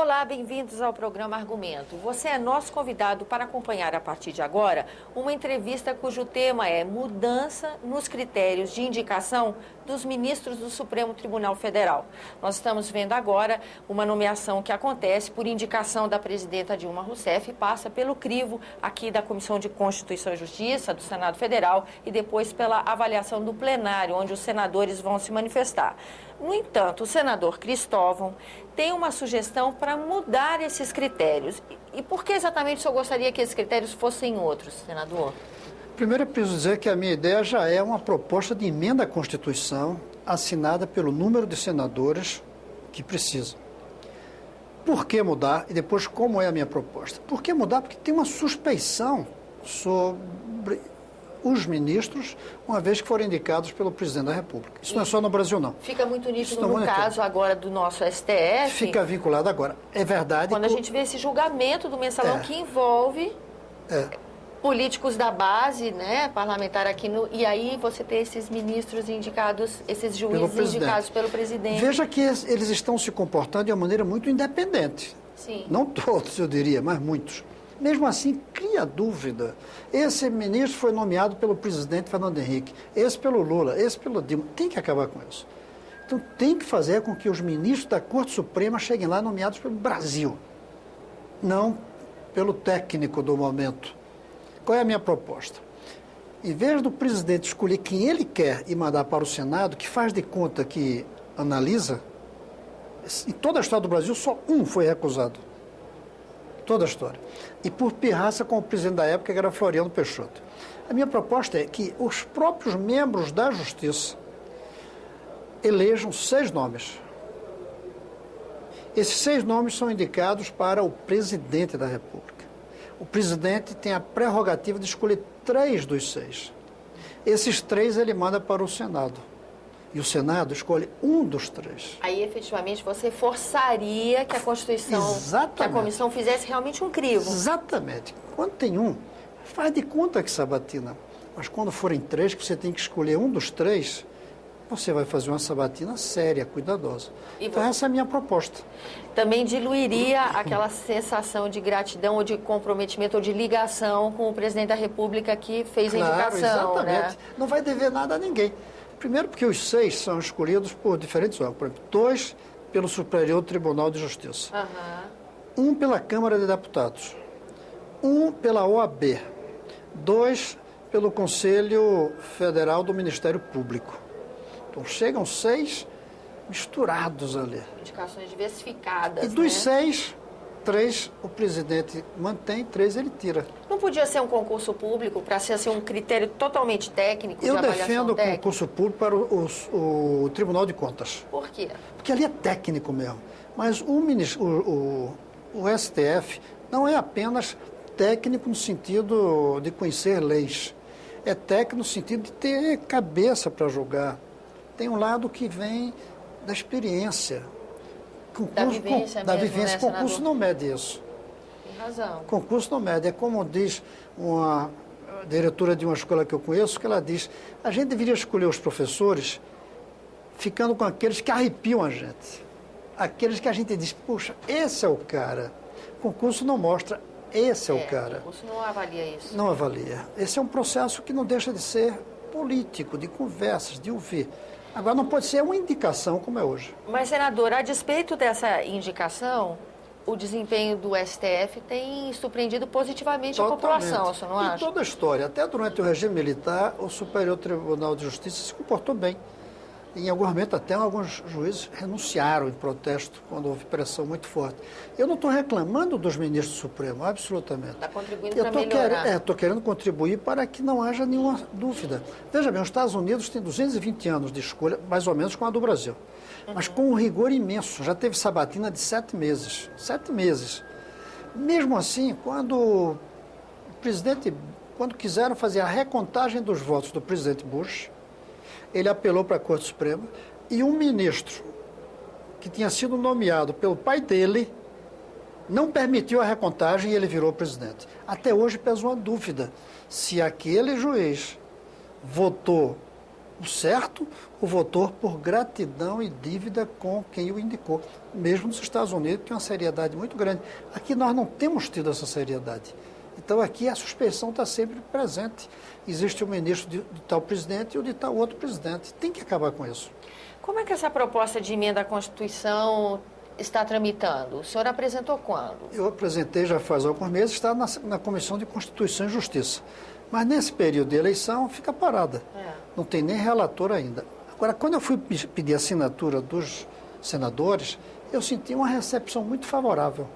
Olá, bem-vindos ao programa Argumento. Você é nosso convidado para acompanhar a partir de agora uma entrevista cujo tema é mudança nos critérios de indicação dos ministros do Supremo Tribunal Federal. Nós estamos vendo agora uma nomeação que acontece por indicação da presidenta Dilma Rousseff e passa pelo crivo aqui da Comissão de Constituição e Justiça do Senado Federal e depois pela avaliação do plenário, onde os senadores vão se manifestar. No entanto, o senador Cristóvão tem uma sugestão para mudar esses critérios. E por que exatamente o senhor gostaria que esses critérios fossem outros, senador? Primeiro, eu preciso dizer que a minha ideia já é uma proposta de emenda à Constituição assinada pelo número de senadores que precisam. Por que mudar? E depois, como é a minha proposta? Por que mudar? Porque tem uma suspeição sobre os ministros, uma vez que foram indicados pelo presidente da República. Isso não é só no Brasil, não. Fica muito nítido no caso agora do nosso STF. Fica vinculado agora. É verdade. Quando a gente vê esse julgamento do mensalão que envolve políticos da base, né, parlamentar aqui e aí você tem esses ministros indicados, esses juízes indicados pelo presidente. Veja que eles estão se comportando de uma maneira muito independente. Sim. Não todos, eu diria, mas muitos. Mesmo assim, cria dúvida. Esse ministro foi nomeado pelo presidente Fernando Henrique, esse pelo Lula, esse pelo Dilma. Tem que acabar com isso. Então, tem que fazer com que os ministros da Corte Suprema cheguem lá nomeados pelo Brasil, não pelo técnico do momento. Qual é a minha proposta? Em vez do presidente escolher quem ele quer e mandar para o Senado, que faz de conta que analisa, em toda a história do Brasil, só um foi recusado. Toda a história. E por pirraça com o presidente da época, que era Floriano Peixoto. A minha proposta é que os próprios membros da Justiça elejam 6 nomes. Esses 6 nomes são indicados para o presidente da República. O presidente tem a prerrogativa de escolher 3 dos 6. Esses 3 ele manda para o Senado. E o Senado escolhe um dos 3. Aí, efetivamente, você forçaria que a Constituição, que a comissão fizesse realmente um crivo. Exatamente. Quando tem um, faz de conta que sabatina. Mas quando forem 3, que você tem que escolher um dos 3, você vai fazer uma sabatina séria, cuidadosa. Então, essa é a minha proposta. Também diluiria aquela sensação de gratidão ou de comprometimento ou de ligação com o presidente da República que fez a indicação. Exatamente. Né? Não vai dever nada a ninguém. Primeiro porque os 6 são escolhidos por diferentes órgãos. Por exemplo, 2 pelo Superior Tribunal de Justiça. 1 pela Câmara de Deputados. 1 pela OAB. 2 pelo Conselho Federal do Ministério Público. Então, chegam 6 misturados ali. Indicações diversificadas, E dos 6, 3 o presidente mantém, 3 ele tira. Não podia ser um concurso público para ser assim, um critério totalmente técnico de avaliação técnica? Eu defendo o concurso público para o Tribunal de Contas. Por quê? Porque ali é técnico mesmo. Mas o STF não é apenas técnico no sentido de conhecer leis. É técnico no sentido de ter cabeça para julgar. Tem um lado que vem da experiência. Da vivência mesmo, né, concurso não mede isso. Tem razão. Concurso não mede. É como diz uma diretora de uma escola que eu conheço, que ela diz, a gente deveria escolher os professores ficando com aqueles que arrepiam a gente. Aqueles que a gente diz, puxa, esse é o cara. Concurso não mostra, esse é o cara. Concurso não avalia isso. Não avalia. Esse é um processo que não deixa de ser político, de conversas, de ouvir. Agora, não pode ser uma indicação como é hoje. Mas, senador, a despeito dessa indicação, o desempenho do STF tem surpreendido positivamente a população, você não acha? Em toda a história, até durante o regime militar, o Superior Tribunal de Justiça se comportou bem. Em algum momento, até alguns juízes renunciaram em protesto, quando houve pressão muito forte. Eu não estou reclamando dos ministros do Supremo, absolutamente. Está contribuindo para melhorar. Estou querendo contribuir para que não haja nenhuma dúvida. Veja bem, os Estados Unidos têm 220 anos de escolha, mais ou menos com a do Brasil. Mas com um rigor imenso. Já teve sabatina de 7 meses. 7 meses. Mesmo assim, quando quiseram fazer a recontagem dos votos do presidente Bush, ele apelou para a Corte Suprema e um ministro que tinha sido nomeado pelo pai dele não permitiu a recontagem e ele virou presidente. Até hoje pesa uma dúvida se aquele juiz votou O certo, o votou por gratidão e dívida com quem o indicou. Mesmo nos Estados Unidos, tem uma seriedade muito grande. Aqui nós não temos tido essa seriedade. Então aqui a suspeição está sempre presente. Existe o ministro de tal presidente e o de tal outro presidente. Tem que acabar com isso. Como é que essa proposta de emenda à Constituição está tramitando? O senhor apresentou quando? Eu apresentei já faz alguns meses, está na Comissão de Constituição e Justiça. Mas nesse período de eleição fica parada. Não tem nem relator ainda. Agora, quando eu fui pedir a assinatura dos senadores, eu senti uma recepção muito favorável.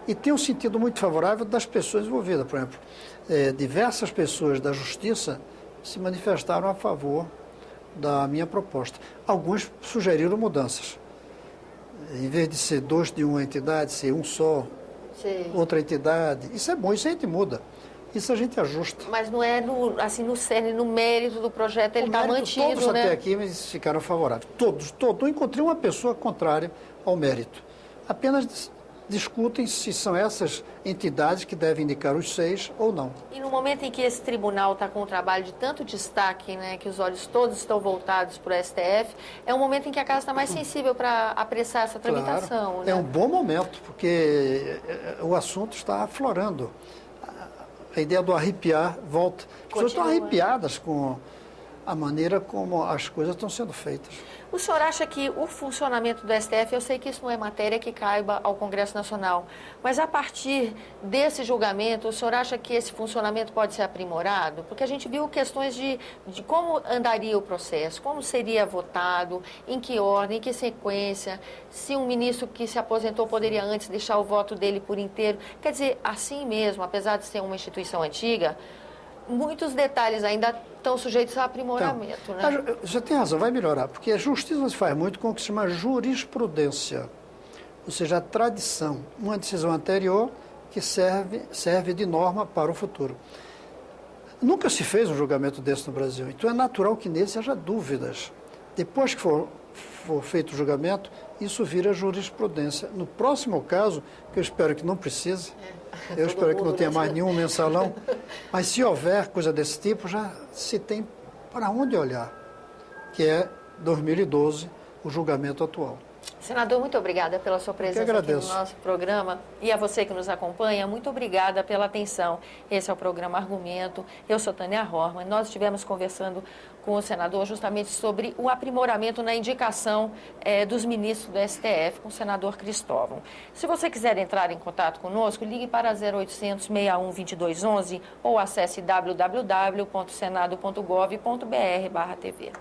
E tenho sentido muito favorável das pessoas envolvidas. Por exemplo, diversas pessoas da Justiça se manifestaram a favor da minha proposta. Alguns sugeriram mudanças. Em vez de ser dois de uma entidade, ser um só, sim, outra entidade. Isso é bom, isso a gente muda. Isso a gente ajusta. Mas não é no cerne, no mérito do projeto, ele está mantido, todos, né? Até aqui eles ficaram favoráveis. Todos. Eu encontrei uma pessoa contrária ao mérito. Apenas discutem se são essas entidades que devem indicar os 6 ou não. E no momento em que esse tribunal está com um trabalho de tanto destaque, né, que os olhos todos estão voltados para o STF, é um momento em que a casa está mais sensível para apressar essa tramitação. Claro. Né? É um bom momento, porque o assunto está aflorando. A ideia do arrepiar volta. As pessoas estão arrepiadas com a maneira como as coisas estão sendo feitas. O senhor acha que o funcionamento do STF, eu sei que isso não é matéria que caiba ao Congresso Nacional, mas a partir desse julgamento, o senhor acha que esse funcionamento pode ser aprimorado? Porque a gente viu questões de como andaria o processo, como seria votado, em que ordem, em que sequência, se um ministro que se aposentou poderia antes deixar o voto dele por inteiro. Quer dizer, assim mesmo, apesar de ser uma instituição antiga, muitos detalhes ainda estão sujeitos a aprimoramento. Então, né? Você tem razão, vai melhorar, porque a justiça se faz muito com o que se chama jurisprudência, ou seja, a tradição, uma decisão anterior que serve de norma para o futuro. Nunca se fez um julgamento desse no Brasil, então é natural que nesse haja dúvidas. Depois que for feito o julgamento, isso vira jurisprudência. No próximo caso, que eu espero que não precise, eu espero que não tenha mais nenhum mensalão, mas se houver coisa desse tipo, já se tem para onde olhar, que é 2012, o julgamento atual. Senador, muito obrigada pela sua presença aqui no nosso programa. E a você que nos acompanha, muito obrigada pela atenção. Esse é o programa Argumento. Eu sou Tânia Horman. Nós estivemos conversando com o senador justamente sobre o aprimoramento na indicação dos ministros do STF, com o senador Cristóvão. Se você quiser entrar em contato conosco, ligue para 0800 61 2211 ou acesse www.senado.gov.br/TV.